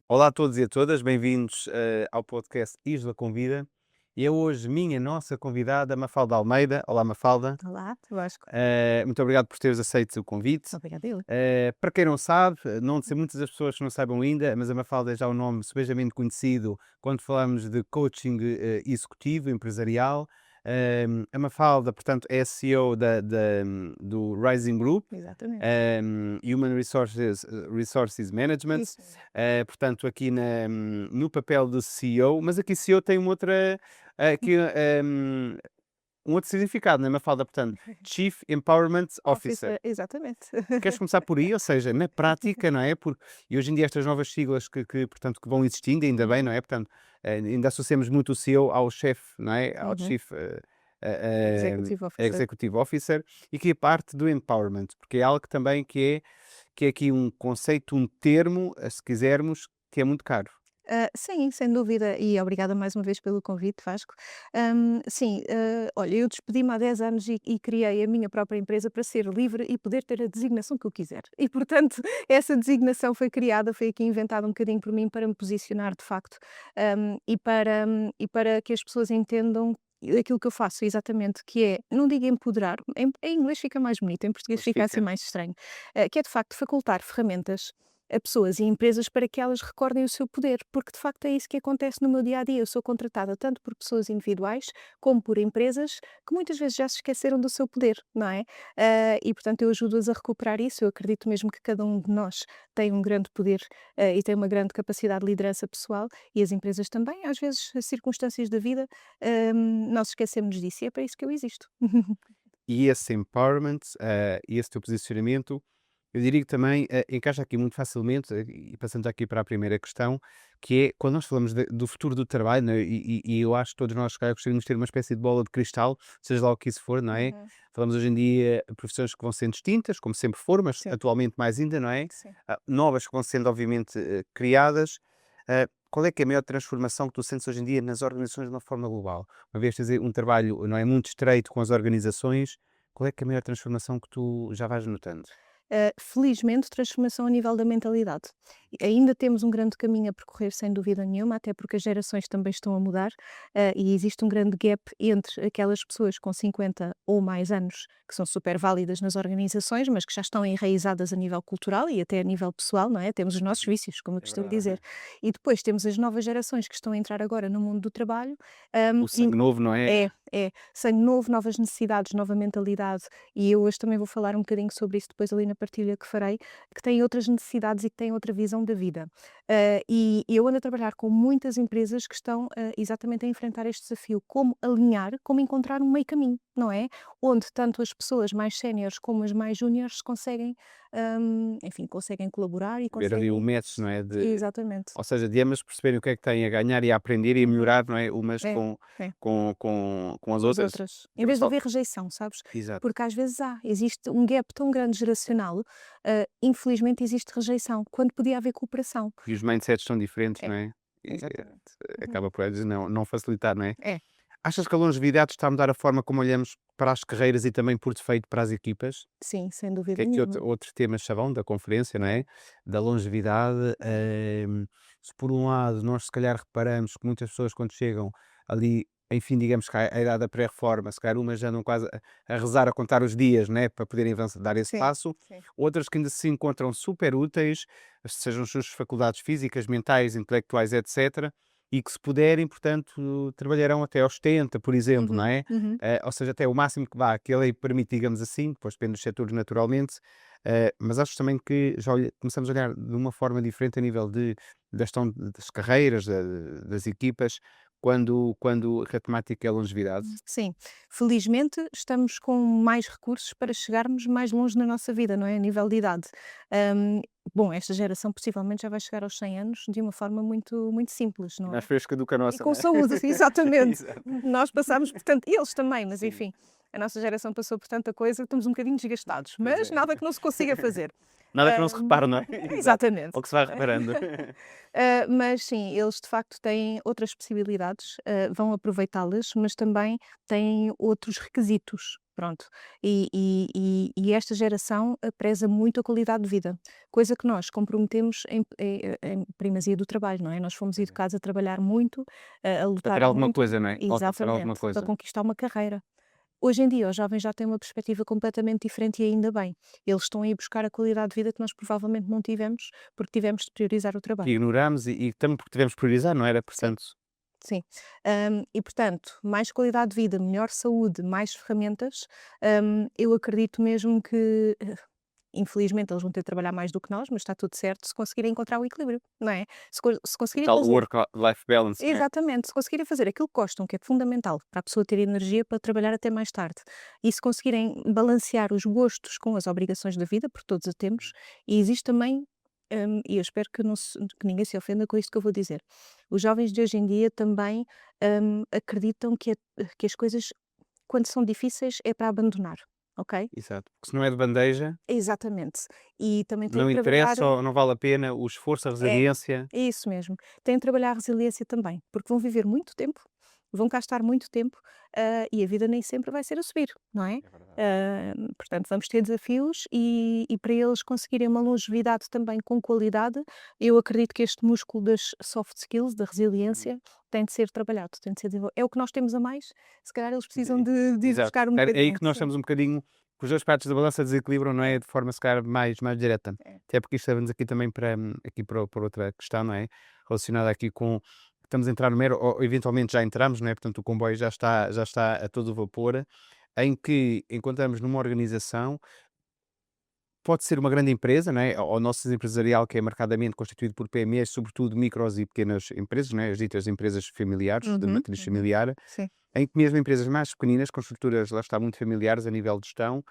Olá a todos e a todas, bem-vindos ao podcast Isla Convida. E é hoje nossa convidada, Mafalda Almeida. Olá, Mafalda. Olá, Vasco. Muito obrigado por teres aceito o convite. Obrigada eu. Para quem não sabe, não sei muitas das pessoas que não saibam ainda, mas a Mafalda é já um nome subejamente conhecido quando falamos de coaching executivo, empresarial. A Mafalda, portanto, é a CEO do Rising Group, Exatamente. Human Resources Management. Isso mesmo. Portanto, aqui no papel de CEO, mas aqui CEO tem uma outra, aqui, um outro significado, não é, Mafalda? Portanto, Chief Empowerment Officer. Exatamente. Queres começar por aí? Ou seja, na prática, não é? E hoje em dia estas novas siglas portanto, que vão existindo, ainda bem, não é? Portanto, ainda associamos muito o CEO ao chefe, não é? Ao Uhum. Chief Executive Officer. Executive Officer, e que é parte do empowerment, porque é algo que também que é aqui um conceito, um termo, se quisermos, que é muito caro. Sim, sem dúvida, e obrigada mais uma vez pelo convite, Vasco. Sim, olha, eu despedi-me há 10 anos e criei a minha própria empresa para ser livre e poder ter a designação que eu quiser. E, portanto, essa designação foi criada, foi aqui inventada um bocadinho por mim para me posicionar de facto, e para que as pessoas entendam aquilo que eu faço exatamente, que é, não digo empoderar, em inglês fica mais bonito, em português Pois fica assim fica. mais estranho, que é de facto facultar ferramentas a pessoas e empresas para que elas recordem o seu poder, porque de facto é isso que acontece no meu dia a dia. Eu sou contratada tanto por pessoas individuais como por empresas que muitas vezes já se esqueceram do seu poder, não é? E portanto eu ajudo-as a recuperar isso. Eu acredito mesmo que cada um de nós tem um grande poder, e tem uma grande capacidade de liderança pessoal, e as empresas também. Às vezes, as circunstâncias da vida, nós esquecemos disso, e é para isso que eu existo. E esse empowerment, e esse teu posicionamento, eu diria que também encaixa aqui muito facilmente, e passando já aqui para a primeira questão, que é quando nós falamos do futuro do trabalho, né, e eu acho que todos nós, se calhar, gostaríamos de ter uma espécie de bola de cristal, seja lá o que isso for, não é? Uhum. Falamos hoje em dia de profissões que vão sendo distintas, como sempre foram, mas Sim, atualmente mais ainda, não é? sim. Novas que vão sendo, obviamente, criadas. Qual é que é a maior transformação que tu sentes hoje em dia nas organizações de uma forma global? Uma vez tens aí um trabalho, não é, muito estreito com as organizações, qual é que é a maior transformação que tu já vais notando? Felizmente, transformação a nível da mentalidade. E ainda temos um grande caminho a percorrer, sem dúvida nenhuma, até porque as gerações também estão a mudar, e existe um grande gap entre aquelas pessoas com 50 ou mais anos, que são super válidas nas organizações, mas que já estão enraizadas a nível cultural e até a nível pessoal, não é? Temos os nossos vícios, como eu É costumo verdade. dizer. E depois temos as novas gerações que estão a entrar agora no mundo do trabalho, O sangue novo, não é? sangue novo, novas necessidades, nova mentalidade, e eu hoje também vou falar um bocadinho sobre isso depois ali na partilha que farei, que têm outras necessidades e que têm outra visão da vida. E eu ando a trabalhar com muitas empresas que estão exatamente a enfrentar este desafio, como alinhar, como encontrar um meio caminho, não é? Onde tanto as pessoas mais séniores como as mais júniores conseguem, enfim, conseguem colaborar e Ver ali o conseguem. match, não é? Exatamente. Ou seja, de ambas perceberem o que é que têm a ganhar e a aprender e a Uhum. melhorar, não é? Umas É, é. com as Com as outras. outras. Em Eu vez de só... haver rejeição, sabes? Exato. Porque às vezes existe um gap tão grande geracional, infelizmente existe rejeição, quando podia haver cooperação. E os mindsets são diferentes, É, não é? E, exatamente. Uhum. acaba por às vezes não facilitar, não é? É. Achas que a longevidade está a mudar a forma como olhamos para as carreiras e também, por defeito, para as equipas? Sim, sem Que é dúvida aqui outro, nenhuma. outro tema chavão da conferência, não é? Da longevidade. Se por um lado nós se calhar reparamos que muitas pessoas quando chegam ali, enfim, digamos que à idade da pré-reforma, se calhar umas já andam quase a rezar, a contar os dias, né? Para poderem avançar, dar esse Sim, passo. sim. Outras que ainda se encontram super úteis, sejam as suas faculdades físicas, mentais, intelectuais, etc. E que se puderem, portanto, trabalharão até aos 70, por exemplo, não Uhum, é? uhum. Ou seja, até o máximo que vá, que a lei permite, digamos assim, depois depende dos setores naturalmente, mas acho também que já começamos a olhar de uma forma diferente a nível da gestão das carreiras, das equipas, quando a temática é a longevidade. Sim, felizmente estamos com mais recursos para chegarmos mais longe na nossa vida, não é? A nível de idade. Hum, Bom, esta geração possivelmente já vai chegar aos 100 anos de uma forma muito, muito simples, não Mais é? fresca do que a E nossa, com não é? saúde, exatamente. Exato. Nós passamos, portanto, eles também, mas Sim. enfim. A nossa geração passou por tanta coisa, estamos um bocadinho desgastados, Pois mas é. nada que não se consiga fazer. Nada que não se repare, não é? Exato. Exatamente. Ou que se vai reparando. Mas sim, eles de facto têm outras possibilidades, vão aproveitá-las, mas também têm outros requisitos, pronto. E esta geração, preza muito a qualidade de vida, coisa que nós comprometemos em primazia do trabalho, não é? Nós fomos Pois é. educados a trabalhar muito, a Para lutar ter alguma muito coisa, não é? Alcançar alguma exatamente, para coisa. conquistar uma carreira. Hoje em dia, os jovens já têm uma perspectiva completamente diferente e ainda bem. Eles estão a ir buscar a qualidade de vida que nós provavelmente não tivemos, porque tivemos de priorizar o Que trabalho. ignoramos e também porque tivemos que priorizar, não era? Sim, Portanto, sim. E portanto, mais qualidade de vida, melhor saúde, mais ferramentas, eu acredito mesmo que, infelizmente, eles vão ter de trabalhar mais do que nós, mas está tudo certo se conseguirem encontrar o equilíbrio, não é? Se o conseguirem tal fazer work-life balance, não é? exatamente, se conseguirem fazer aquilo que gostam, que é fundamental para a pessoa ter energia para trabalhar até mais tarde, e se conseguirem balancear os gostos com as obrigações da vida, porque todos a temos, e existe também, e eu espero que ninguém se ofenda com isto que eu vou dizer, os jovens de hoje em dia também acreditam que as coisas, quando são difíceis, é para abandonar, ok? Exato. Porque se não é de bandeja, Exatamente. E também têm não que trabalhar. interessa ou não vale a pena o esforço, a É, resiliência. é isso mesmo. Têm de trabalhar a resiliência também, porque vão viver muito tempo, vão cá estar muito tempo, e a vida nem sempre vai ser a subir, não é? É verdade. Portanto, vamos ter desafios e para eles conseguirem uma longevidade também com qualidade, eu acredito que este músculo das soft skills, da Uhum. resiliência, tem de ser trabalhado, tem de ser desenvolvido. É o que nós temos a mais, se calhar eles precisam de ir Exato. buscar um É aí bocadinho. que nós Sim. estamos um bocadinho que os 2 pratos da balança desequilibram, não É, é, de forma se calhar mais direta. é. Até porque isto leva-nos aqui também para outra questão, não é, relacionada aqui com estamos a entrar no mero ou eventualmente já entramos, não é, portanto o comboio já está a todo vapor, em que encontramos numa organização pode ser uma grande empresa, não é, ou nosso empresarial que é marcadamente constituído por PMEs, sobretudo micros e pequenas empresas, não é, as ditas empresas familiares, de Uhum, matriz uhum. familiar, Sim, em que mesmo empresas mais pequeninas, com estruturas, lá está, muito familiares a nível de gestão,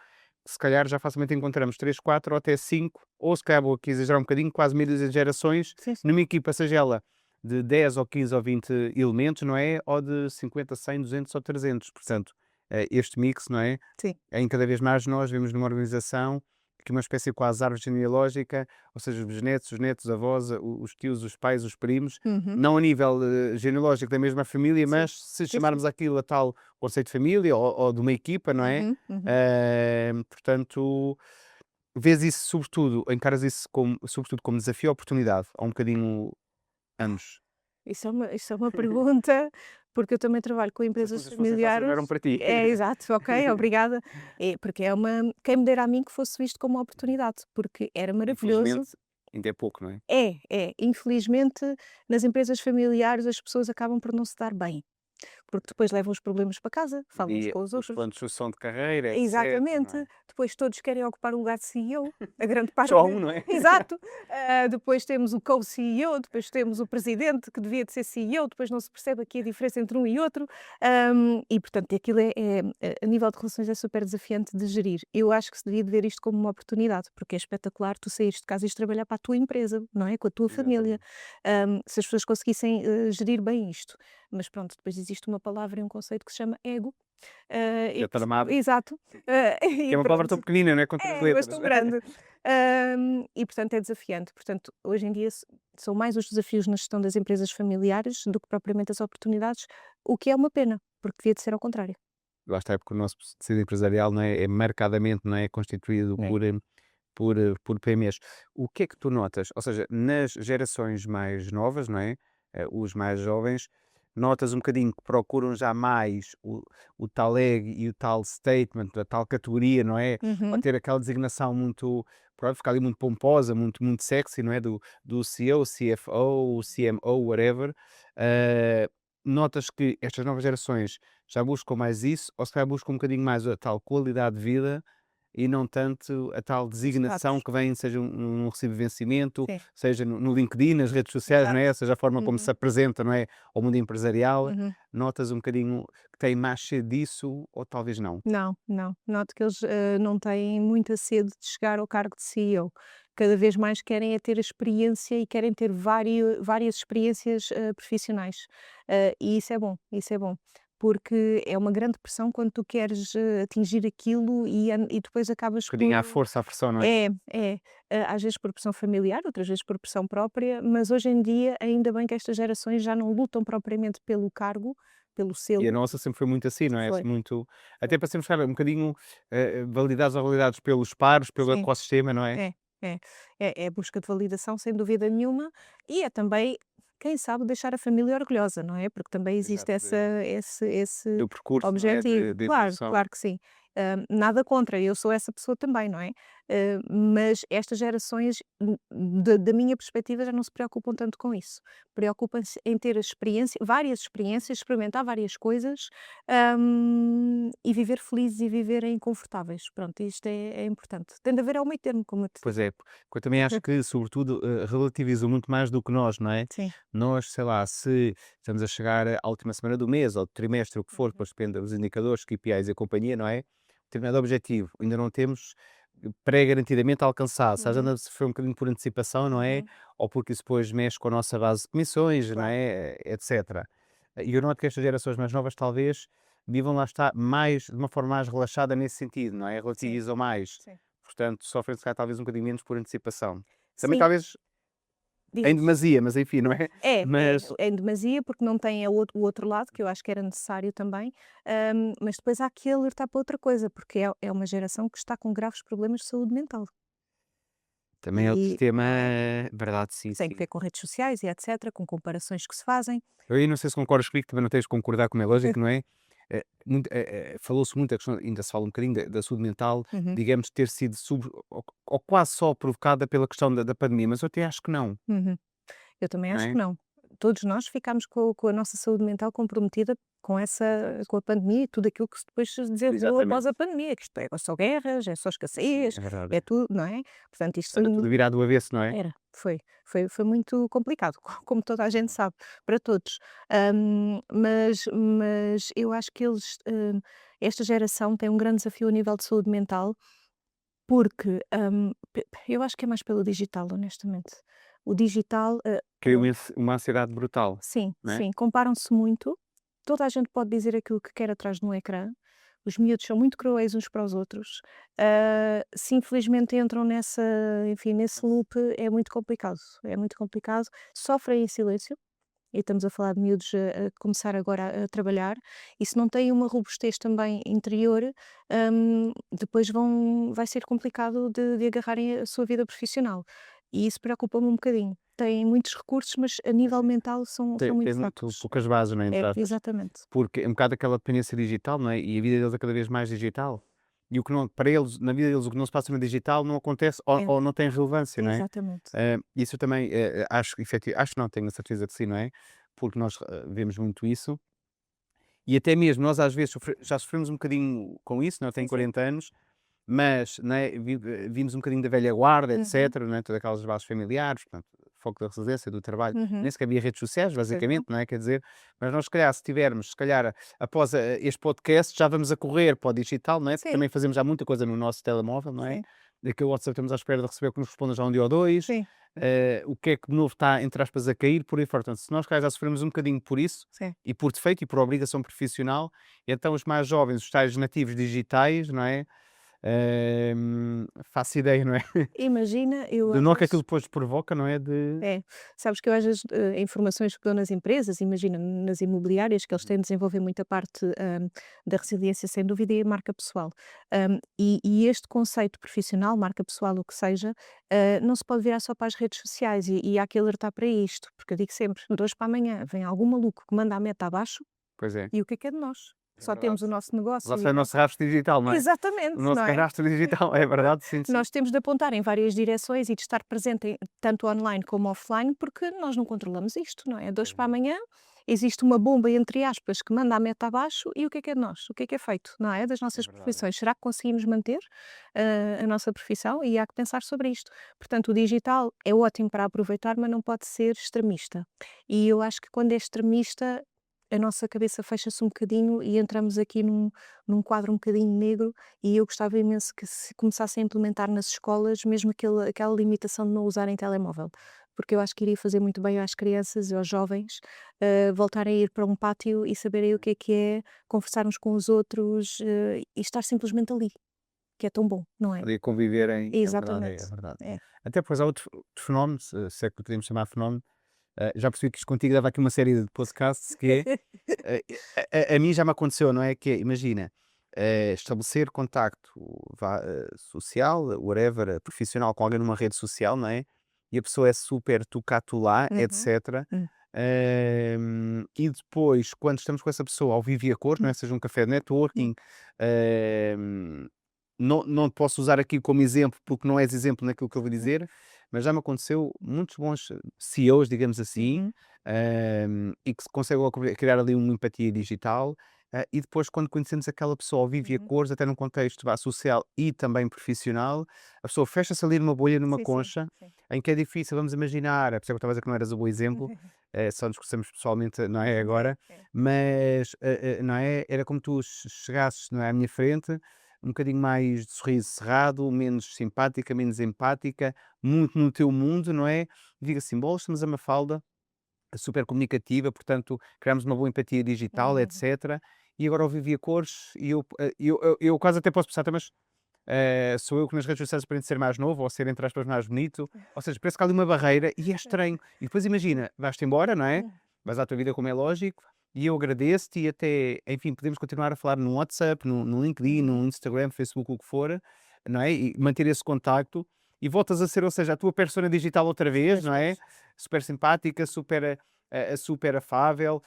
se calhar já facilmente encontramos 3, 4 ou até 5, ou se calhar vou aqui exagerar um bocadinho, quase meia dúzia de gerações, sim, sim. numa equipa, seja ela de 10 ou 15 ou 20 elementos, não é? Ou de 50, 100, 200 ou 300. Portanto, este mix, não é? Sim. Em cada vez mais nós vemos numa organização que é uma espécie de quase árvore genealógica, ou seja, os bisnetos, os netos, avós, os tios, os pais, os primos, Uhum. não a nível genealógico da mesma família, Sim. mas se Sim, sim. chamarmos aquilo a tal conceito de família ou de uma equipa, não é? Uhum, uhum. Portanto, vês isso sobretudo, encaras isso como, sobretudo como desafio ou oportunidade, há um bocadinho ambos. Isso é uma pergunta, porque eu também trabalho com Se as empresas coisas fossem fáceis não eram familiares. para ti. É, exato, ok, obrigada. Porque quem me dera a mim que fosse visto como uma oportunidade, porque era maravilhoso. Infelizmente, ainda é pouco, não é? Infelizmente, nas empresas familiares as pessoas acabam por não se dar bem, porque depois levam os problemas para casa, falam uns E com os os outros. planos de sucessão de carreira, etc, não Exatamente. é? Depois todos querem ocupar o lugar de CEO, a grande parte Só um, não é? exato. Depois temos o co-CEO, depois temos o presidente que devia de ser CEO, depois não se percebe aqui a diferença entre um e outro, e portanto aquilo a nível de relações é super desafiante de gerir. Eu acho que se devia de ver isto como uma oportunidade, porque é espetacular tu saíres de casa e ires trabalhar para a tua empresa, não é? Com a tua família. Exatamente. Se as pessoas conseguissem, gerir bem isto. Mas pronto, depois existe uma palavra e um conceito que se chama ego, Que é tramado, exato. que E é uma palavra tão pronto. pequenina, não é? Com 3 Mas letras. tão grande. E portanto é desafiante. Portanto, hoje em dia são mais os desafios na gestão das empresas familiares do que propriamente as oportunidades, o que é uma pena, porque devia de ser ao contrário. Lá está, é porque o nosso tecido empresarial, não é? É marcadamente, não é? Constituído É. por PMEs. O que é que tu notas? Ou seja, nas gerações mais novas, não é? Os mais jovens, notas um bocadinho que procuram já mais o tal egg e o tal statement, a tal categoria, não é? Ou Uhum. ter aquela designação muito, pronto, ficar ali muito pomposa, muito sexy, não é? Do CEO, CFO, CMO, whatever. Eh, Notas que estas novas gerações já buscam mais isso, ou se calhar buscam um bocadinho mais a tal qualidade de vida e não tanto a tal O designação status. que vem, seja um recibo de vencimento, Sim, seja no LinkedIn, nas redes sociais, não exato. é? Seja a forma como se Uhum, apresenta, não é? Ao mundo empresarial, uhum. notas um bocadinho que tem mais sede disso ou talvez não? Não, não. Noto que eles, não têm muita sede de chegar ao cargo de CEO. Cada vez mais querem é ter a experiência e querem ter várias experiências, profissionais. E isso é bom, isso é bom. porque é uma grande pressão quando tu queres, atingir aquilo e depois Um acabas bocadinho à por força, à pressão, não é? é, é. Às vezes por pressão familiar, outras vezes por pressão própria, mas hoje em dia ainda bem que estas gerações já não lutam propriamente pelo cargo, pelo E a selo. nossa sempre foi muito assim, não é? Foi, Muito, foi. até para sermos, cara, um bocadinho validados ou validados pelos pares, pelo Sim. ecossistema, não é? É, é. É busca de validação sem dúvida nenhuma, e é também, quem sabe, deixar a família orgulhosa, não é? Porque também existe Exato, esse do percurso, não é? objetivo. De Claro, evolução. claro que sim. Nada contra, eu sou essa pessoa também, não é? Mas estas gerações, da minha perspectiva, já não se preocupam tanto com isso. Preocupam-se em ter a experiência, várias experiências, experimentar várias coisas, e viver felizes e viverem confortáveis. Pronto, isto é importante. Tem de haver ao meio termo, como eu te Pois disse. é, porque eu também acho que, sobretudo, relativizam muito mais do que nós, não é? Sim. Nós, sei lá, se estamos a chegar à última semana do mês ou do trimestre, o que for, Uhum, depois depende dos indicadores, KPIs e a companhia, não é? Determinado objetivo, ainda não temos pré-garantidamente alcançado, seja uhum, anda se foi um bocadinho por antecipação, não é? uhum. Ou porque isso depois mexe com a nossa base de comissões, não Claro. é? Etc. E eu noto que estas gerações mais novas talvez vivam lá está mais, de uma forma mais relaxada nesse sentido, não é? Sim, Relativizam mais. sim. Portanto, sofrem se calhar talvez um bocadinho menos por antecipação. Também Sim, talvez em diz. demasia, mas enfim, não é? É, Mas em demasia, porque não tem o outro lado, que eu acho que era necessário também, mas depois há que alertar para outra coisa, porque é uma geração que está com graves problemas de saúde mental. também é outro E tema, não é? verdade, sim, Tem que sim. ver com redes sociais e etcétera, com comparações que se fazem. Eu aí não sei se concordas comigo, também não tens de concordar, como é lógico, não é? Falou-se muito, a questão, ainda se fala um bocadinho da saúde mental, Uhum, digamos, ter sido ou quase só provocada pela questão da pandemia, mas eu até acho que não, uhum. Eu também não acho que é? não. Todos nós ficámos com a nossa saúde mental comprometida Exato. com a pandemia e tudo aquilo que se depois se desenvolveu após Exatamente. a pandemia, que isto é só guerras, é só Sim, escassez, é verdade. é tudo, não é? Portanto, isto Era tudo virado do avesso, não é? era, foi muito complicado, como toda a gente Uhum. sabe, para todos. Mas eu acho que esta geração tem um grande desafio a nível de saúde mental, porque, eu acho que é mais pelo digital, honestamente. O digital, Cria uma ansiedade brutal, sim, não é? sim, comparam-se muito. Toda a gente pode dizer aquilo que quer atrás de um ecrã. Os miúdos são muito cruéis uns para os outros. Se infelizmente entram enfim, nesse loop, é muito complicado. É muito complicado. Sofrem em silêncio. E estamos a falar de miúdos a começar agora a trabalhar, e se não têm uma robustez também interior, depois vai ser complicado de agarrarem a sua vida profissional. E isso preocupa-me um bocadinho. Têm muitos recursos, mas a Pois nível é. mental são Tem muito muito fracos. poucas bases, não é, É, entre aspas. exatamente. Porque é um bocado aquela dependência digital, não é? E a vida deles é cada vez mais digital. E o que não, para eles, na vida deles, o que não se passa no digital não acontece É, ou não tem relevância, não é? exatamente. Isso eu também acho, acho não, tenho a certeza que sim, não é? Porque nós vemos muito isso. E até mesmo nós às vezes já sofremos um bocadinho com isso, não é? Eu Sim, tenho sim. 40 anos, mas não é? Vimos um bocadinho da velha guarda, Uhum, etc, não é? Todas aquelas bases familiares, portanto, foco da residência, do trabalho, uhum. nem sequer havia redes sociais, basicamente, Certo. não é? Quer dizer, mas nós, se calhar, se tivermos, se calhar, após este podcast, já vamos a correr para o digital, não é? Porque Sim, também fazemos já muita coisa no nosso telemóvel, não é? sim, Daqui o WhatsApp estamos à espera de receber que nos responda já um dia ou dois, sim, o que é que de novo está, entre aspas, a cair, por aí fora. Portanto, se nós, se calhar, já sofremos um bocadinho por isso, sim. e por defeito e por obrigação profissional, então os mais jovens, os tais nativos digitais, não é? Faço ideia, não é? Imagina, eu De às não que aquilo vezes depois provoca, não é? De é, sabes que eu às vezes, informações que dou nas empresas, imagina nas imobiliárias, que eles Uhum. têm de desenvolver muita parte, da resiliência sem dúvida e a marca pessoal. E este conceito profissional, marca pessoal, o que seja, não se pode virar só para as redes sociais e há que alertar para isto, porque eu digo sempre, de hoje para amanhã vem algum maluco que manda a meta abaixo pois é, e o que é de nós? é Só verdade. temos o nosso Lá negócio sai o nosso rastro digital, não é? O exatamente, nosso não é? cadastro digital, é verdade, sim, sim. Nós temos de apontar em várias direções e de estar presente tanto online como offline, porque nós não controlamos isto, não é? De hoje Pois para não, amanhã existe uma bomba, entre aspas, que manda a meta abaixo e o que é de nós? O que é feito, não é? Das é nossas verdade. profissões. Será que conseguimos manter a nossa profissão? E há que pensar sobre isto. Portanto, o digital é ótimo para aproveitar, mas não pode ser extremista. E eu acho que quando é extremista, a nossa cabeça fecha-se um bocadinho e entramos aqui num quadro um bocadinho negro e eu gostava imenso que se começasse a implementar nas escolas mesmo aquela limitação de não usarem telemóvel, porque eu acho que iria fazer muito bem às crianças e aos jovens, voltarem a ir para um pátio e saberem o que é conversar uns com os outros, e estar simplesmente ali, que é tão bom, não é? Ali conviverem, é verdade, é Exatamente. verdade. É. Até depois há outro fenómeno, se é que podemos chamar fenómeno, já percebi que isto contigo dava aqui uma série de podcasts que é, a mim já me aconteceu, não é? Que é, imagina, estabelecer contacto social, whatever, profissional com alguém numa rede social, não é? E a pessoa é super tu cá, tu lá, Uhum. etc. Hum. E depois, quando estamos com essa pessoa ao vivo e a cores, não é? Seja um café de Hum. networking, ehm, não te posso usar aqui como exemplo, porque não és exemplo naquilo que eu vou dizer, mas já me aconteceu muitos bons CEOs, digamos assim, Uhum. e que se conseguem logo criar ali uma empatia digital. E depois, quando conhecemos aquela pessoa ao vivo e a Uhum. cores, até num contexto social e também profissional, a pessoa fecha-se ali numa bolha, numa Sim, sim, concha, sim. em que é difícil, vamos imaginar, a pessoa que eu estava a dizer que não eras o bom exemplo, só nos conhecemos pessoalmente, não é É, agora, é. mas não é? Era como tu chegasses, não é, à minha frente, um bocadinho mais de sorriso cerrado, menos simpática, menos empática, muito no teu mundo, não é? E diga assim: bolas, estamos a Mafalda, super comunicativa, portanto, criámos uma boa empatia digital, Uhum. etc. E agora ao vivo e a cores, e eu quase até posso pensar, "Tá, mas sou eu que nas redes sociais aparento ser mais novo, ou ser, entre aspas, mais bonito." Ou seja, parece que há ali uma barreira e é estranho. E depois imagina, vais-te embora, não é? Hum. Vais à tua vida como é lógico, e eu agradeço-te e até, enfim, podemos continuar a falar no WhatsApp, no LinkedIn, Uhum. no Instagram, Facebook, o que for, não é? E manter esse contacto e voltas a ser, ou seja, a tua persona digital outra vez, Pois, não pois. é? Super simpática, super afável,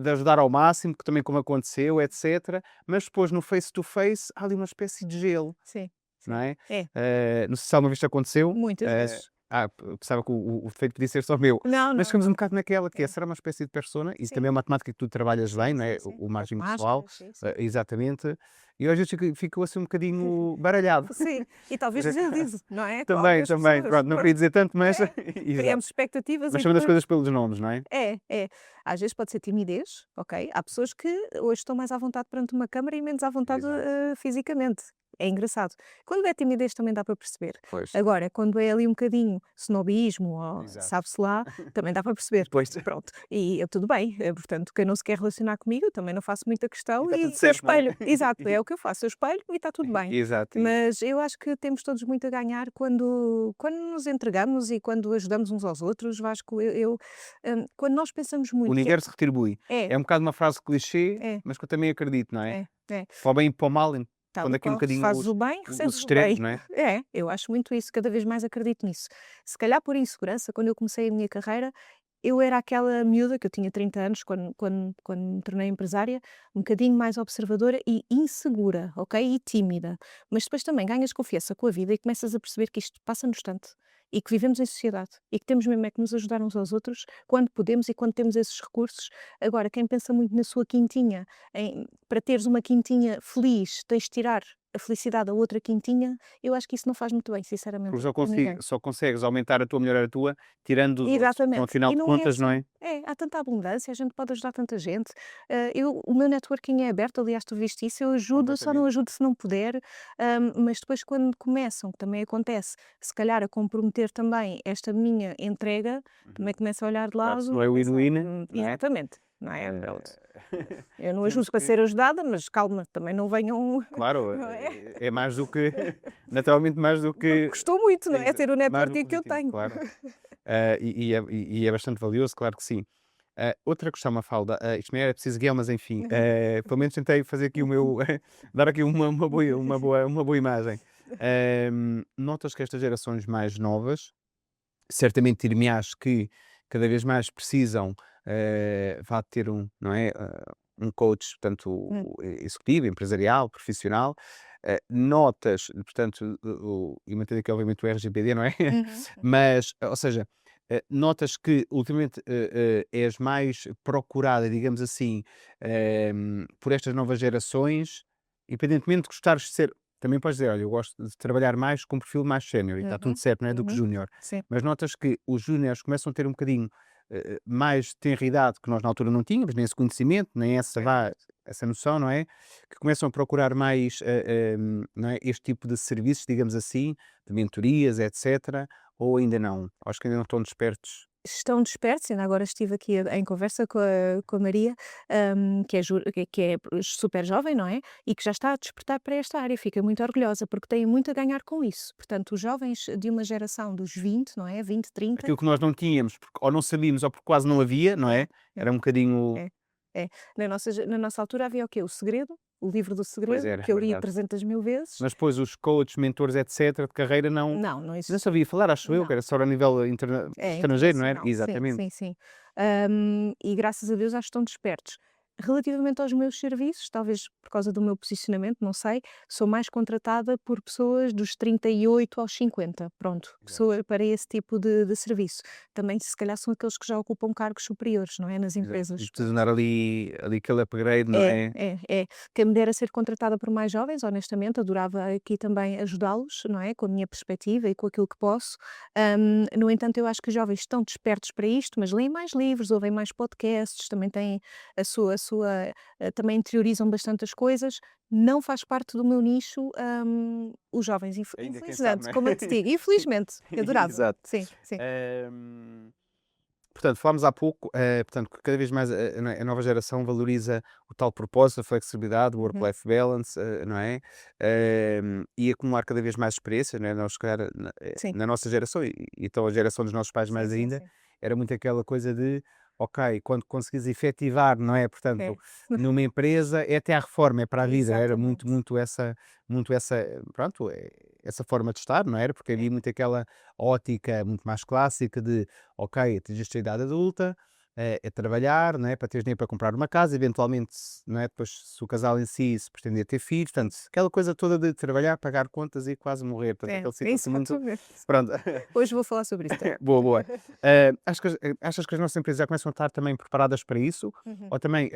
de ajudar ao máximo, que também como aconteceu, etc. Mas depois no face to face há ali uma espécie de gelo, Sim, não sim. é? É, Não sei se alguma vez te aconteceu, muitas vezes. pensava que o defeito podia ser só meu, Não, mas não, ficamos um não. bocado naquela que é, É. será uma espécie de persona, e também Sim, é uma temática que tu trabalhas bem, sim, não sim, é? sim. O As marketing pessoal, máscaras, sim, sim. exatamente, e às vezes fico assim um bocadinho baralhado. Sim, e talvez Mas é deslize, não é, com também, algumas também, pessoas. pronto, não queria Pronto, dizer tanto, mas é. exato. Criamos expectativas Mas e chamando as depois coisas pelos nomes, não é? é, é. Às vezes pode ser timidez, ok? Há pessoas que hoje estão mais à vontade perante uma câmara e menos à vontade, Exato. fisicamente. É engraçado. Quando é timidez também dá para perceber. Pois, Agora, quando é ali um bocadinho snobismo ou exato. sabe-se lá, também dá para perceber. Pois. Pronto, e tudo bem, portanto, quem não se quer relacionar comigo, eu também não faço muita E questão está tudo e eu certo, não é? espelho. Exato, é o que eu faço, eu espelho e está tudo bem. Exato. Mas eu acho que temos todos muito a ganhar quando nos entregamos e quando ajudamos uns aos outros. Vasco, quando nós pensamos O muito que universo retribui. é, É um bocado uma frase clichê, é, mas que eu também acredito, não é? é, é, Para o bem e para o mal, tal pondo e aqui um qual. Se bocadinho fazes o bem, os recebes o extremos, bem. não é? É, eu acho muito isso, cada vez mais acredito nisso. Se calhar por insegurança, quando eu comecei a minha carreira, eu era aquela miúda, que eu tinha 30 anos quando me tornei empresária, um bocadinho mais observadora e insegura, ok? E tímida. Mas depois também ganhas confiança com a vida e começas a perceber que isto passa-nos tanto e que vivemos em sociedade e que temos mesmo é que nos ajudar uns aos outros quando podemos e quando temos esses recursos. Agora, quem pensa muito na sua quintinha, para teres uma quintinha feliz, tens de tirar a felicidade a outra quintinha, eu acho que isso não faz muito bem, sinceramente, Porque a ninguém. só consegues aumentar a tua, melhorar a tua, tirando dos outros. Então, Exatamente. afinal E de não é contas, não assim. é? É, há tanta abundância, a gente pode ajudar tanta gente. O meu networking é aberto, aliás, tu viste isso, eu ajudo, só não Completamente. ajudo se não puder, mas depois quando começam, que também acontece, se calhar a comprometer também esta minha entrega, também Uhum. começo a olhar de Claro, se lado não é e pensar, win-win, não é? exatamente, não é? Pronto. Eh, Eu não temos ajudo para que, ser ajudada, mas calma, também não venham, claro, não é? é mais do que, naturalmente mais do Porque que, custou muito, não é? Ter o mais do que networking que eu positivo, tenho. claro. E é bastante valioso, claro que sim. Outra questão, Mafalda, isto nem era preciso guiar, mas enfim, pelo menos tentei fazer aqui o meu, dar aqui uma boa imagem. Notas que estas gerações mais novas, certamente dir-me-ás que cada vez mais precisam, vá ter não é, um coach, portanto, Hum, executivo, empresarial, profissional. Notas, portanto, e mantendo aqui obviamente o RGPD, não é? uhum, Mas, ou seja, notas que ultimamente és mais procurada, digamos assim, por estas novas gerações, independentemente de gostares de ser. Também podes dizer, olha, eu gosto de trabalhar mais com um perfil mais sénior e está tudo uhum, certo, não é? Do que uhum. júnior. Sim. Mas notas que os júniores começam a ter um bocadinho mais tenra idade que nós na altura não tínhamos, nem esse conhecimento, nem essa noção, não é? Que começam a procurar mais não é? Este tipo de serviços, digamos assim, de mentorias, etc. ou ainda não? Acho que ainda não estão despertos. Estão despertos, ainda agora estive aqui em conversa com a Maria, que é super jovem, não é? E que já está a despertar para esta área, fica muito orgulhosa, porque tem muito a ganhar com isso. Portanto, os jovens de uma geração dos 20, não é? 20, 30. Aquilo que nós não tínhamos, porque ou não sabíamos ou porque quase não havia, não É, é? Era um bocadinho. é, é. Na nossa altura havia o quê? O Segredo, o livro do Pois Segredo, era, que é eu li verdade. 300 mil vezes. Mas depois os coaches, mentores, etc., de carreira não. Não, não Não existia. sabia falar, acho eu, que Não. era só a nível É estrangeiro, não era? internacional, sim, Exatamente. sim, sim. E graças a Deus acho que estão despertos. Relativamente aos meus serviços, talvez por causa do meu posicionamento, não sei, sou mais contratada por pessoas dos 38 aos 50, pronto, Exato, pessoa para esse tipo de serviço. Também se calhar são aqueles que já ocupam cargos superiores, não é, nas exato. E empresas. precisam dar ali aquele upgrade, não É, é? é, é. Quem me dera ser contratada por mais jovens, honestamente, adorava aqui também ajudá-los, não é? Com a minha perspectiva e com aquilo que posso. No entanto, eu acho que os jovens estão despertos para isto, mas leem mais livros, ouvem mais podcasts, também têm também interiorizam bastante as coisas. Não faz parte do meu nicho, os jovens, Ainda quem sabe, infelizmente, não é? como eu te digo, infelizmente, eu adorava. Exato. Sim, sim. Hum, Portanto, falámos há pouco, portanto, que cada vez mais a nova geração valoriza o tal propósito, a flexibilidade, o Uhum. work-life balance, não é? E acumular cada vez mais experiência, não é? Nós, se calhar, Sim, na nossa geração, e então a geração dos nossos pais sim, mais sim, ainda, sim. era muito aquela coisa de, ok, quando conseguires efetivar, não é? Portanto, É. numa empresa, é até à reforma, é para a vida, era muito, Exatamente. muito essa, pronto, essa forma de estar, não era? Porque É. havia muito aquela ótica muito mais clássica de ok, atingiste a idade adulta, é trabalhar, não é, para teres dinheiro para comprar uma casa, eventualmente, não é, depois se o casal em si se pretender ter filhos, portanto, aquela coisa toda de trabalhar, pagar contas e quase morrer, portanto, É, aquele ciclo assim muito, exatamente. pronto, Hoje vou falar sobre isso também. boa, boa. Achas que as nossas empresas já começam a estar também preparadas para isso? Uhum. Ou também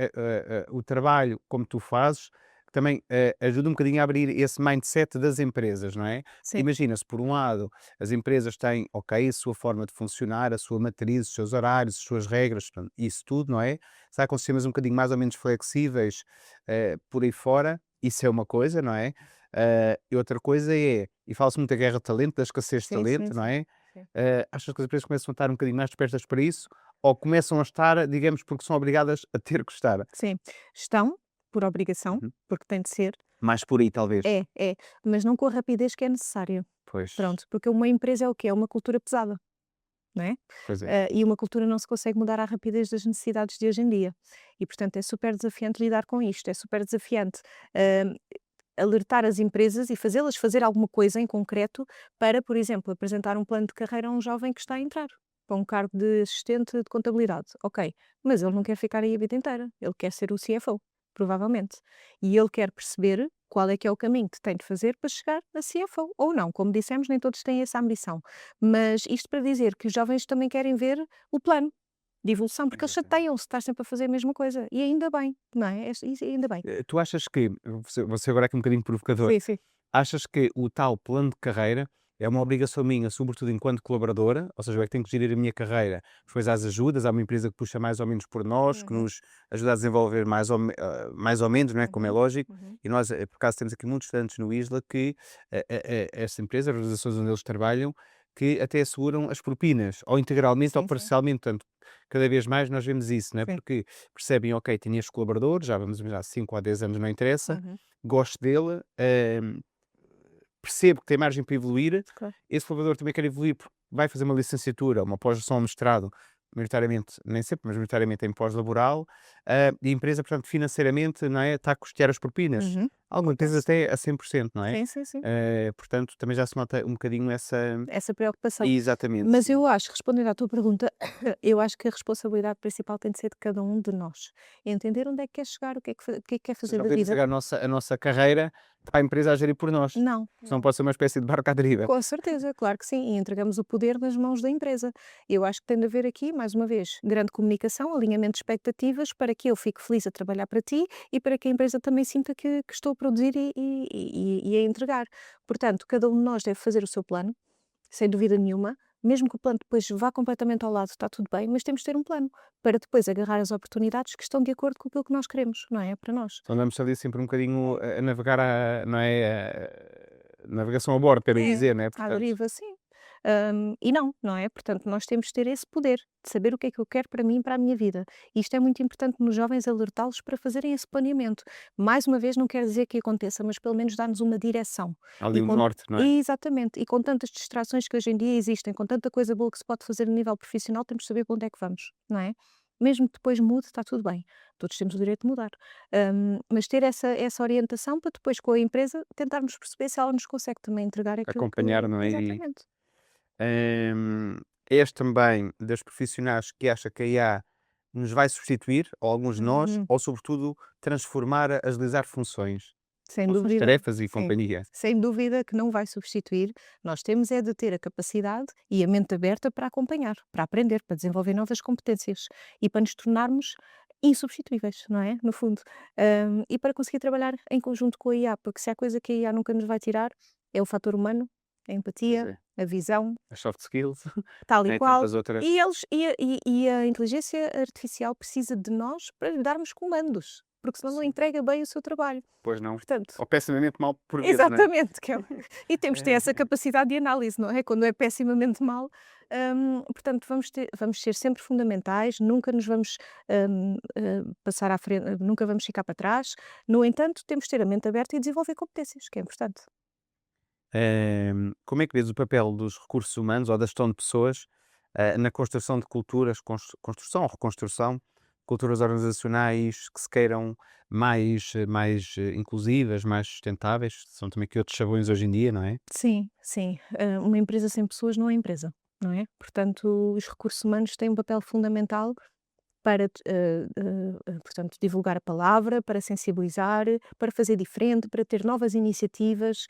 o trabalho como tu fazes, também ajuda um bocadinho a abrir esse mindset das empresas, não é? Sim, Imagina-se, por um lado, as empresas têm, ok, a sua forma de funcionar, a sua matriz, os seus horários, as suas regras, portanto, isso tudo, não é? Se há com sistemas um bocadinho mais ou menos flexíveis por aí fora, isso é uma coisa, não é? E outra coisa é, e fala-se muito da guerra de talento, da escassez de sim, sim, talento, não sim, é? sim. Achas que as empresas começam a estar um bocadinho mais despertas para isso? Ou começam a estar, digamos, porque são obrigadas a ter que estar? Sim, estão, por obrigação, Uhum. porque tem de ser, Mais por aí, talvez. mas não com a rapidez que é necessário. Pois, Pronto, porque uma empresa é o quê? É uma cultura pesada, não é? pois é. E uma cultura não se consegue mudar à rapidez das necessidades de hoje em dia. E, portanto, é super desafiante lidar com isto, é super desafiante, hã, alertar as empresas e fazê-las fazer alguma coisa em concreto para, por exemplo, apresentar um plano de carreira a um jovem que está a entrar para um cargo de assistente de contabilidade. Ok, mas ele não quer ficar aí a vida inteira, ele quer ser o CFO, provavelmente. E ele quer perceber qual é que é o caminho que tem de fazer para chegar a CFO, ou não. Como dissemos, nem todos têm essa ambição. Mas isto para dizer que os jovens também querem ver o plano de evolução, porque eles Exatamente. chateiam-se de estar sempre a fazer a mesma coisa. E ainda bem, não é? Isso ainda bem. Tu achas que, vou ser agora aqui um bocadinho provocador, Sim, sim. achas que o tal plano de carreira é uma obrigação minha, sobretudo enquanto colaboradora, ou seja, eu é que tenho que gerir a minha carreira, depois há as ajudas, há uma empresa que puxa mais ou menos por nós, que Uhum, nos ajuda a desenvolver mais ou menos, não é, como é uhum, lógico, uhum. e nós, por acaso, temos aqui muitos estudantes no ISLA que esta empresa, as organizações onde eles trabalham, que até asseguram as propinas, ou integralmente ou Sim, sim, parcialmente, portanto, cada vez mais nós vemos isso, não é? sim. Porque percebem, ok, tenho estes colaboradores, já vamos já há 5 ou há 10 anos, não interessa, Uhum, gosto dele, percebo que tem margem para evoluir, claro. esse colaborador também quer evoluir porque vai fazer uma licenciatura, uma pós-graduação, um mestrado, maioritariamente, nem sempre, mas maioritariamente em pós-laboral, e a empresa, portanto, financeiramente, não é, está a custear as propinas. Uhum. Algumas vezes Acontece. até a 100%, não é? Sim, sim, sim. Portanto, também já se nota um bocadinho essa. Essa preocupação. Exatamente, Mas sim. eu acho, respondendo à tua pergunta, eu acho que a responsabilidade principal tem de ser de cada um de nós. Entender onde é que quer chegar, o que é que quer Ou seja, fazer não da podemos vida. entregar a nossa carreira para a empresa a gerir por nós. Não, Senão não. pode ser uma espécie de barco à deriva. Com certeza, claro que sim, e entregamos o poder nas mãos da empresa. Eu acho que tem de haver aqui, mais uma vez, grande comunicação, alinhamento de expectativas para que eu fique feliz a trabalhar para ti e para que a empresa também sinta que estou a produzir e a entregar. Portanto, cada um de nós deve fazer o seu plano, sem dúvida nenhuma, mesmo que o plano depois vá completamente ao lado, está tudo bem, mas temos de ter um plano para depois agarrar as oportunidades que estão de acordo com aquilo que nós queremos, não é? Para nós. Então andamos ali sempre um bocadinho a navegar, não é? A navegação a bordo, quero É, dizer, não é? à Portanto, deriva, sim. E não é? Portanto, nós temos de ter esse poder de saber o que é que eu quero para mim e para a minha vida. E isto é muito importante nos jovens alertá-los para fazerem esse planeamento. Mais uma vez, não quer dizer que aconteça, mas pelo menos dar-nos uma direção. Há ali E um com norte, não é? Exatamente, e com tantas distrações que hoje em dia existem, com tanta coisa boa que se pode fazer a nível profissional, temos de saber para onde é que vamos, não é? Mesmo que depois mude, está tudo bem. Todos temos o direito de mudar. Mas ter essa orientação para depois com a empresa tentarmos perceber se ela nos consegue também entregar aquilo que Acompanhar, não é? exatamente. Hum, És também das profissionais que acha que a IA nos vai substituir, ou alguns de nós, Uhum. ou sobretudo transformar, agilizar funções, Sem funções, dúvida, tarefas e sim. companhia. Sem dúvida que não vai substituir. Nós temos é de ter a capacidade e a mente aberta para acompanhar, para aprender, para desenvolver novas competências e para nos tornarmos insubstituíveis, não é? No fundo. E para conseguir trabalhar em conjunto com a IA, porque se há coisa que a IA nunca nos vai tirar é o fator humano, a Pois empatia, é. a visão, As soft skills, tal e né, e qual. tantas outras. E eles e a inteligência artificial precisa de nós para lhe darmos comandos, porque senão não Sim. entrega bem o seu trabalho. Pois não. Portanto, Ou pessimamente mal por vezes, não é? exatamente, que é o e temos de ter essa capacidade de análise, não é? Quando é pessimamente mal, portanto vamos ser sempre fundamentais, nunca nos vamos, passar à frente, nunca vamos ficar para trás. No entanto, temos de ter a mente aberta e desenvolver competências, que é importante. Como é que vês o papel dos recursos humanos ou da gestão de pessoas, na construção de culturas, construção ou reconstrução, culturas organizacionais que se queiram mais inclusivas, mais sustentáveis? São também aqui outros chavões hoje em dia, não é? Sim, sim, uma empresa sem pessoas não é empresa, não é? Portanto, os recursos humanos têm um papel fundamental para, portanto, divulgar a palavra, para sensibilizar, para fazer diferente, para ter novas iniciativas,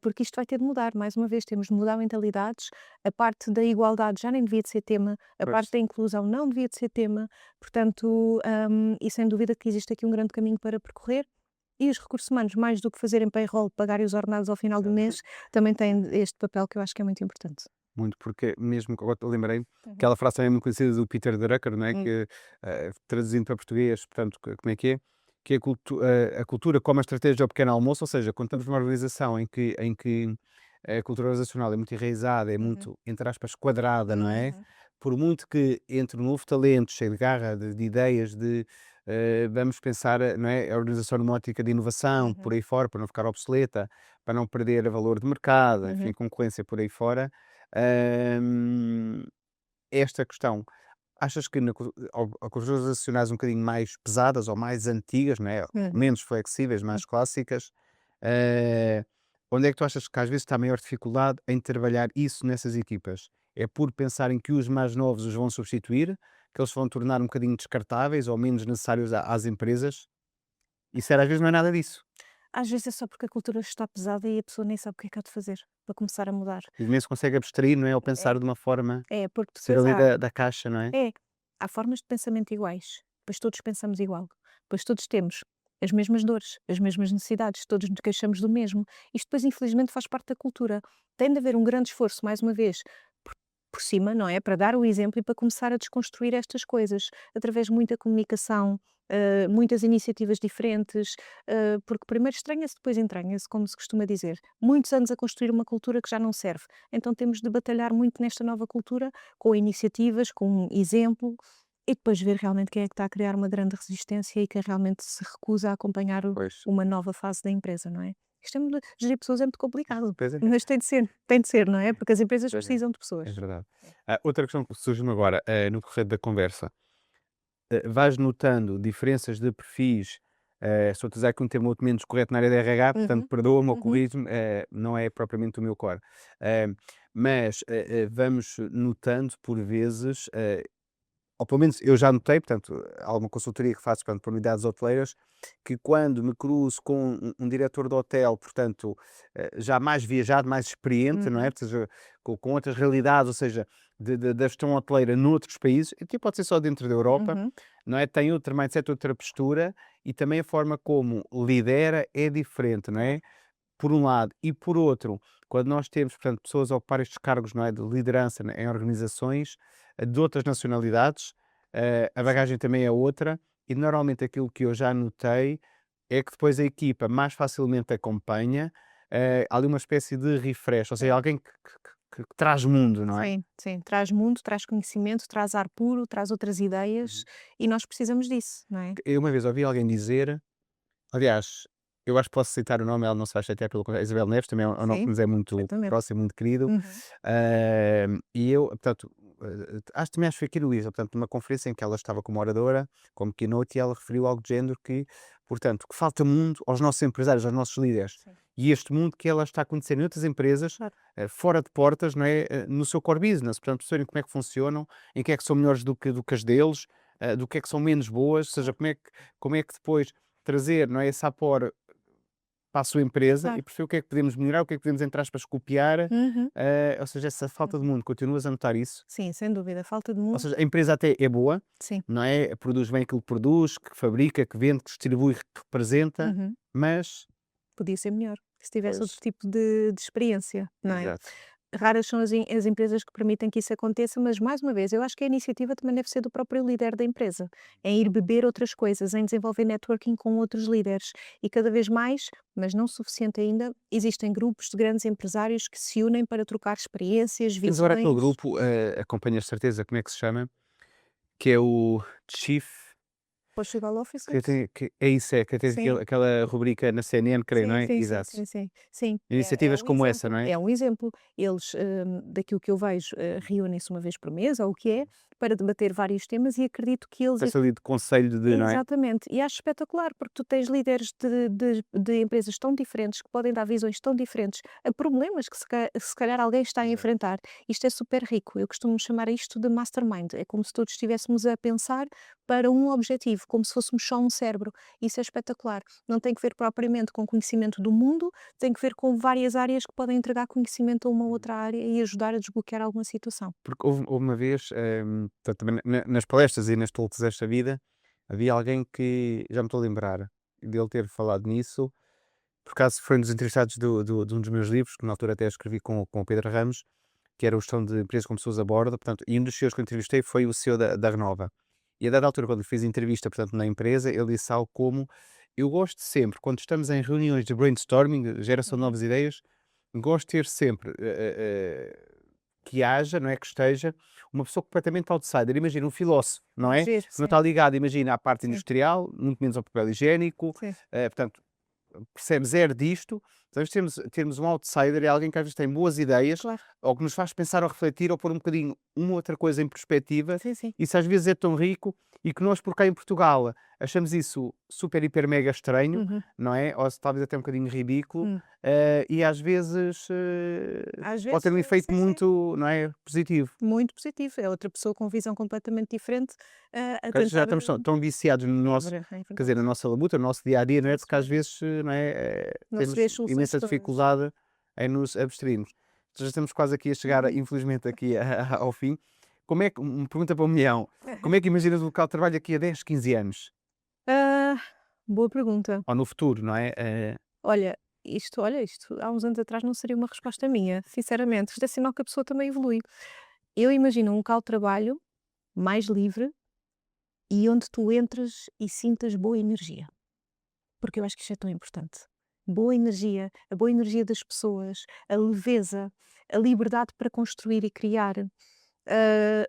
porque isto vai ter de mudar. Mais uma vez, temos de mudar mentalidades. A parte da igualdade já nem devia de ser tema, a Pois. parte da inclusão não devia de ser tema. Portanto, e sem dúvida que existe aqui um grande caminho para percorrer. E os recursos humanos, mais do que fazerem payroll, pagarem os ordenados ao final do mês, também têm este papel que eu acho que é muito importante. Muito, porque mesmo que agora eu lembrei, Uhum. aquela frase também muito conhecida do Peter Drucker, não é? Hum, Que, traduzindo para português, portanto, como é que é? Que a cultura como a estratégia ao pequeno almoço, ou seja, quando estamos numa organização em que a cultura organizacional é muito enraizada, é uhum, muito, entre aspas, quadrada, não é? uhum, Por muito que entre um novo talento, cheio de garra, de ideias, vamos pensar, não é? A organização numa ótica de inovação, por uhum, aí fora, para não ficar obsoleta, para não perder valor de mercado, enfim, uhum. concorrência por aí fora. Hum, Esta questão, achas que ao com as organizacionais um bocadinho mais pesadas ou mais antigas, não é, Uhum. menos flexíveis, mais clássicas, eh, onde é que tu achas que às vezes está a maior dificuldade em trabalhar isso nessas equipas? É por pensarem que os mais novos os vão substituir, que eles se vão tornar um bocadinho descartáveis ou menos necessários às empresas? E se às vezes não é nada disso, Às vezes é só porque a cultura está pesada e a pessoa nem sabe o que é que há de fazer para começar a mudar. e nem se consegue abstrair, não é, ou É, pensar de uma forma, porque sair depois ali da caixa, não é? é, há formas de pensamento iguais, pois todos pensamos igual, pois todos temos as mesmas dores, as mesmas necessidades, todos nos queixamos do mesmo. Isto depois, infelizmente, faz parte da cultura. Tem de haver um grande esforço, mais uma vez, por, por cima, não é? Para dar o exemplo e para começar a desconstruir estas coisas, através de muita comunicação, muitas iniciativas diferentes, porque primeiro estranha-se, depois entranha-se, como se costuma dizer. Muitos anos a construir uma cultura que já não serve. Então temos de batalhar muito nesta nova cultura, com iniciativas, com um exemplo, e depois ver realmente quem é que está a criar uma grande resistência e quem realmente se recusa a acompanhar Pois, uma nova fase da empresa, não é? Isto é muito, gerir pessoas é muito complicado, pois é. mas tem de ser, não é? Porque as empresas Pois é, precisam de é pessoas. verdade. Outra questão que surge-me agora, no correr da conversa, vais notando diferenças de perfis, estou a utilizar aqui um termo muito menos correto na área de RH, portanto Uhum, perdoa-me ou uhum, corrige-me, não é propriamente o meu core. Eh, mas, vamos notando por vezes, ou pelo menos eu já notei, portanto, há alguma consultoria que faço, portanto, para unidades hoteleiras, que quando me cruzo com um diretor de hotel, portanto, já mais viajado, mais experiente, não é? uhum, Ou seja, com outras realidades, ou seja, da gestão hoteleira noutros países, aqui pode ser só dentro da Europa, uhum. não é? Tem outro mindset, outra postura e também a forma como lidera é diferente, não é? Por um lado, e por outro, quando nós temos, portanto, pessoas a ocupar estes cargos, não é, de liderança em organizações, de outras nacionalidades, a bagagem também é outra, e normalmente aquilo que eu já notei é que depois a equipa mais facilmente acompanha, há ali uma espécie de refresh, ou seja, É, alguém que traz mundo, não é? Sim, sim. Traz mundo, traz conhecimento, traz ar puro, traz outras ideias Uhum. e nós precisamos disso, não é? Eu uma vez ouvi alguém dizer, aliás, eu acho que posso citar o nome, ela não se vai chatear pelo contrário, Isabel Neves, também é um nome que Sim, nos é muito perfeitamente. próximo, muito querido. Uhum. E eu, portanto, acho que foi aqui Luísa, portanto, numa conferência em que ela estava como oradora, como keynote, e ela referiu algo de género que, portanto, que falta mundo aos nossos empresários, aos nossos líderes. Sim, E este mundo que ela está a conhecer em outras empresas, claro. fora de portas, não é? No seu core business, portanto, perceberem como é que funcionam, em que é que são melhores do que as deles, do que é que são menos boas, ou seja, Claro, como é que depois trazer, não é, esse apor para a sua empresa e claro. perceber o que é que podemos melhorar, o que é que podemos, entre aspas, copiar, Uhum, ou seja, essa falta de uhum. mundo, continuas a notar isso? Sim, sem dúvida. Falta de Ou mundo. seja, a empresa até é boa, Sim. não é? Produz bem aquilo que produz, que fabrica, que vende, que distribui, que representa, Uhum. mas Podia ser melhor, se tivesse outro pois, tipo de experiência, não é? exato. Raras são as empresas que permitem que isso aconteça, mas mais uma vez, eu acho que a iniciativa também deve ser do próprio líder da empresa, em ir beber outras coisas, em desenvolver networking com outros líderes. E cada vez mais, mas não suficiente ainda, existem grupos de grandes empresários que se unem para trocar experiências, Temos agora aquele visões. grupo, acompanhas de certeza como é que se chama, que é o Chief, Portugal que Officers? tem, que é isso, é, que tem Sim, aquela rubrica na CNN, creio, não sim, é? sim, sim, Exato. sim, sim. Sim, é Iniciativas um como essa, não exemplo, é? é um exemplo. Eles, daquilo que eu vejo, reúnem-se uma vez por mês, ou o que é, para debater vários temas e acredito que eles Espécie ali de conselho de, não é? exatamente, e acho espetacular, porque tu tens líderes de empresas tão diferentes, que podem dar visões tão diferentes a problemas que se calhar alguém está a Exato. enfrentar. Isto é super rico, eu costumo chamar isto de mastermind, é como se todos estivéssemos a pensar para um objetivo, como se fôssemos só um cérebro. Isso é espetacular. Não tem que ver propriamente com conhecimento do mundo, tem que ver com várias áreas que podem entregar conhecimento a uma outra área e ajudar a desbloquear alguma situação. Porque houve uma vez, portanto, também nas palestras e nas talks desta vida, havia alguém que, já me estou a lembrar dele ter falado nisso, por acaso foi um dos entrevistados de um dos meus livros, que na altura até escrevi com o Pedro Ramos, que era o Gestão de Empresas com Pessoas a Bordo, portanto, e um dos CEOs que eu entrevistei foi o CEO da Renova. E a dada altura, quando lhe fiz a entrevista, portanto, na empresa, ele disse algo como: eu gosto sempre, quando estamos em reuniões de brainstorming, geração de Uhum. novas ideias, gosto de ter sempre que haja, não é? Que esteja uma pessoa completamente outsider. Imagina um filósofo, não é? Giro, Que não sim, está ligado, imagina, à parte sim, industrial, muito menos ao papel higiênico, sim, portanto, percebe zero disto. Então, termos um outsider é alguém que às vezes tem boas ideias, claro. ou que nos faz pensar ou refletir, ou pôr um bocadinho uma outra coisa em perspectiva. Sim, sim. Isso às vezes é tão rico e que nós, por cá em Portugal, achamos isso super, hiper, mega estranho, Uhum. não é? Ou talvez até um bocadinho ridículo, Hum. e às vezes Às pode ter vezes, um efeito sim, sim. muito, não é? Positivo. Muito positivo. É outra pessoa com visão completamente diferente, a Porque às vezes já tentar, estamos tão viciados no nosso, é quer dizer, verdade. na nossa labuta, no nosso dia a dia, não é? Não Porque se às vê. vezes, não é? Não se vê Temos as soluções imensa todas. dificuldade em nos abstrairmos. Então já estamos quase aqui a chegar, Uhum. infelizmente, aqui ao fim. Como é que, uma pergunta para 1 milhão, como é que imaginas o local de trabalho daqui a 10, 15 anos? Ah, boa pergunta. Ou no futuro, não é? Olha, isto há uns anos atrás não seria uma resposta minha, sinceramente. Isto é sinal que a pessoa também evolui. Eu imagino um local de trabalho mais livre e onde tu entras e sintas boa energia, porque eu acho que isto é tão importante. Boa energia, a boa energia das pessoas, a leveza, a liberdade para construir e criar.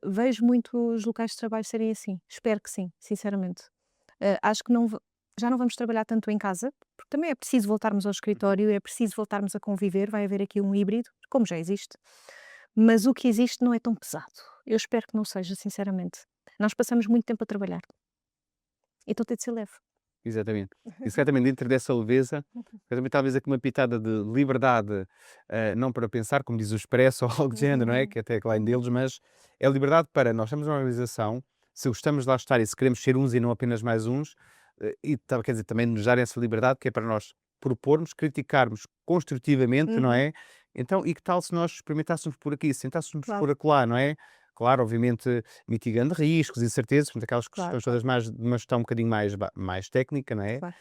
Vejo muitos locais de trabalho serem assim. Espero que sim, sinceramente. Acho que já não vamos trabalhar tanto em casa, porque também é preciso voltarmos ao Uhum. escritório, é preciso voltarmos a conviver, vai haver aqui um híbrido, como já existe, mas o que existe não é tão pesado. Eu espero que não seja, sinceramente. Nós passamos muito tempo a trabalhar, então tem de ser leve. Exatamente. E se calhar também dentro dessa leveza, eu também talvez aqui uma pitada de liberdade, não para pensar, como diz o Expresso ou algo do género, não é? Uhum, Que é até a tagline uhum, deles, mas é liberdade para nós estamos numa organização, se gostamos de lá estar e se queremos ser uns e não apenas mais uns, quer dizer, também nos dar essa liberdade que é para nós propormos, criticarmos construtivamente, não uhum, é? Então, e que tal se nós experimentássemos por aqui, sentássemos claro, por acolá, não é? Claro, obviamente mitigando riscos, incertezas, portanto, aquelas claro, questões claro, todas mais de uma gestão um bocadinho mais técnica, não é? claro.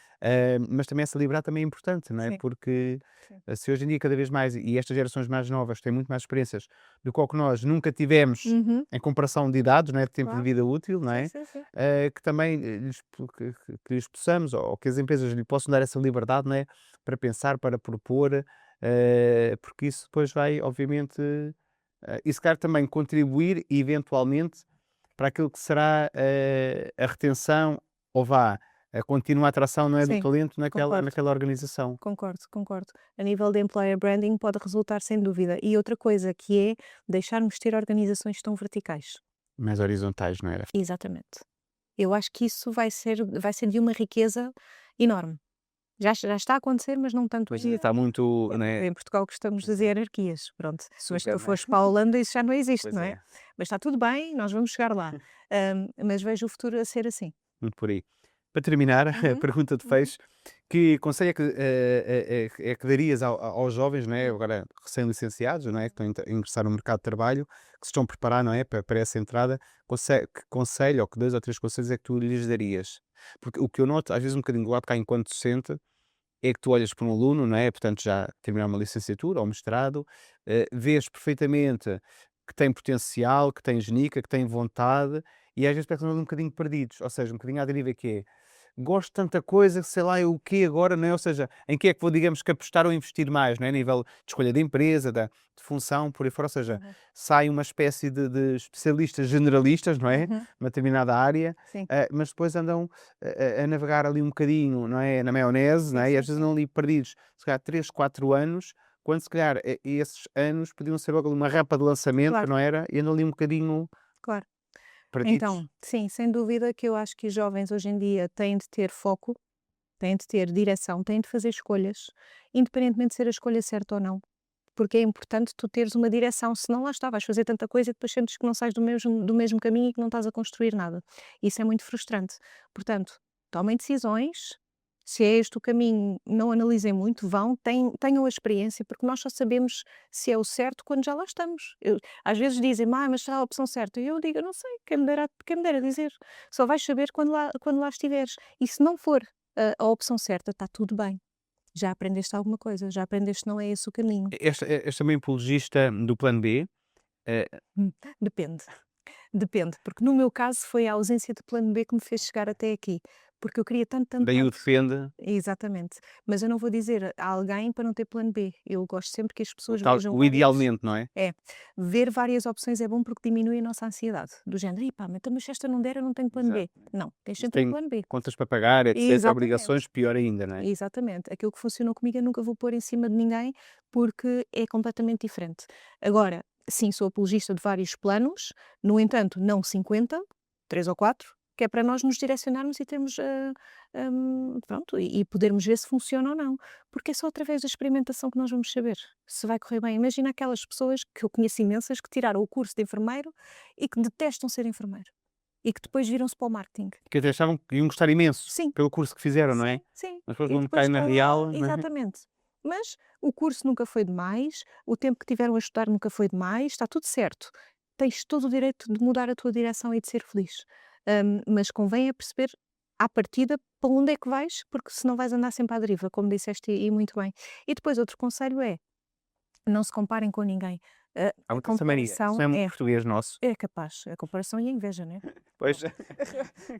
Mas também essa liberdade também é importante, não é? Sim, Porque sim. se hoje em dia cada vez mais, e estas gerações mais novas têm muito mais experiências do que o que nós nunca tivemos Uhum, em comparação de idades, não é? De tempo de claro. vida útil, não Sim, é? sim, sim. Que também que lhes possamos, ou que as empresas lhe possam dar essa liberdade, não é? Para pensar, para propor, porque isso depois vai, obviamente, e se calhar também contribuir eventualmente para aquilo que será a retenção ou a contínua atração, não é, do Sim, talento concordo. naquela organização. Concordo, concordo. A nível de employer branding pode resultar sem dúvida. E outra coisa que é deixarmos ter organizações tão verticais. Mais horizontais, não era? Exatamente. Eu acho que isso vai ser de uma riqueza enorme. Já está a acontecer, mas não tanto Pois ainda. está muito, né? Em Portugal gostamos de Pois dizer é. hierarquias, pronto. Mas se Super, tu né? fores para a Holanda isso já não existe, Pois não é? é, Mas está tudo bem, nós vamos chegar lá. Mas vejo o futuro a ser assim. muito por aí. Para terminar, a Uhum, pergunta de uhum. fecho, que conselho é que darias aos jovens, não é, agora recém-licenciados, não é, que estão a ingressar no mercado de trabalho, que se estão a preparar, não é, para essa entrada, que conselho, ou que 2 ou 3 conselhos é que tu lhes darias? Porque o que eu noto, às vezes um bocadinho do lado cá enquanto docente, é que tu olhas para um aluno, não é, portanto já terminar uma licenciatura ou mestrado, vês perfeitamente que tem potencial, que tem genica, que tem vontade, e às vezes parecem um bocadinho perdidos, ou seja, um bocadinho à deriva que é gosto de tanta coisa, sei lá eu o quê agora, não é? Ou seja, em que é que vou, digamos que apostar ou investir mais, não é? A nível de escolha de empresa, de função, por aí fora, ou seja, Uhum, sai uma espécie de especialistas generalistas, não é? uhum. Numa determinada área, Sim, mas depois andam a navegar ali um bocadinho, não é? Na maionese, não sim, é? E sim, às vezes sim. andam ali perdidos, se calhar 3, 4 anos, quando se calhar esses anos podiam ser logo ali uma rampa de lançamento, Claro, não era? E andam ali um bocadinho claro. perdidos. Então, sim, sem dúvida que eu acho que os jovens hoje em dia têm de ter foco, têm de ter direção, têm de fazer escolhas, independentemente de ser a escolha certa ou não. Porque é importante tu teres uma direção, senão lá está, vais fazer tanta coisa e depois sentes que não sais do mesmo caminho e que não estás a construir nada. Isso é muito frustrante. Portanto, tomem decisões. Se é este o caminho, não analisem muito, tenham a experiência, porque nós só sabemos se é o certo quando já lá estamos. Às vezes dizem, mas será a opção certa? E eu digo, eu não sei, quem me dera dizer. Só vais saber quando lá estiveres. E se não for a opção certa, está tudo bem. Já aprendeste alguma coisa, já aprendeste que não é esse o caminho. És também apologista do plano B. eh, Depende. Depende, porque no meu caso foi a ausência de plano B que me fez chegar até aqui, porque eu queria tanto, tanto, Daí o tanto. depende, Exatamente. Mas eu não vou dizer a alguém para não ter plano B. Eu gosto sempre que as pessoas vejam o várias. idealmente, não é? É, ver várias opções é bom porque diminui a nossa ansiedade. Do género, "Ih pá, mas se esta não der, eu não tenho plano Exato. B." Não, tens Se sempre um tem plano B. contas para pagar, etc., Exatamente. obrigações, pior ainda, não é? Exatamente. Aquilo que funcionou comigo eu nunca vou pôr em cima de ninguém, porque é completamente diferente. Agora, sim, sou apologista de vários planos, no entanto, não 50, 3 ou 4, que é para nós nos direcionarmos e termos, pronto, e podermos ver se funciona ou não. Porque é só através da experimentação que nós vamos saber se vai correr bem. Imagina aquelas pessoas que eu conheço imensas que tiraram o curso de enfermeiro e que detestam ser enfermeiro e que depois viram-se para o marketing. Que até achavam que iam gostar imenso Sim, pelo curso que fizeram, não é? sim, sim. Mas depois E quando depois caem na estão lá real, não é? exatamente. Mas o curso nunca foi demais, o tempo que tiveram a estudar nunca foi demais, está tudo certo. Tens todo o direito de mudar a tua direção e de ser feliz. Mas convém é perceber à partida para onde é que vais, porque senão vais andar sempre à deriva, como disseste e muito bem. E depois outro conselho é, não se comparem com ninguém. Há A muita samaria. Isso comparação é muito é português nosso. é capaz, a comparação e a inveja, né? Pois, Pronto.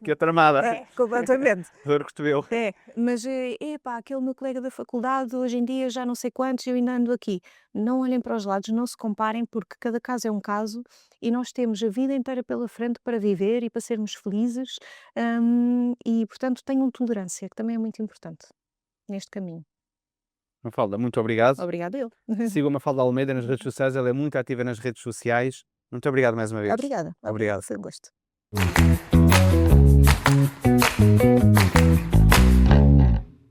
que é tramada. É, completamente. Dor cotovelo. É, mas, epá, aquele meu colega da faculdade hoje em dia já não sei quantos, eu ainda ando aqui. Não olhem para os lados, não se comparem, porque cada caso é um caso e nós temos a vida inteira pela frente para viver e para sermos felizes, e portanto tenham tolerância, que também é muito importante neste caminho. Mafalda, muito obrigado. Obrigada eu. Sigam a Mafalda Almeida nas redes sociais, ela é muito ativa nas redes sociais. Muito obrigado mais uma vez. Obrigada, Obrigado. foi um gosto.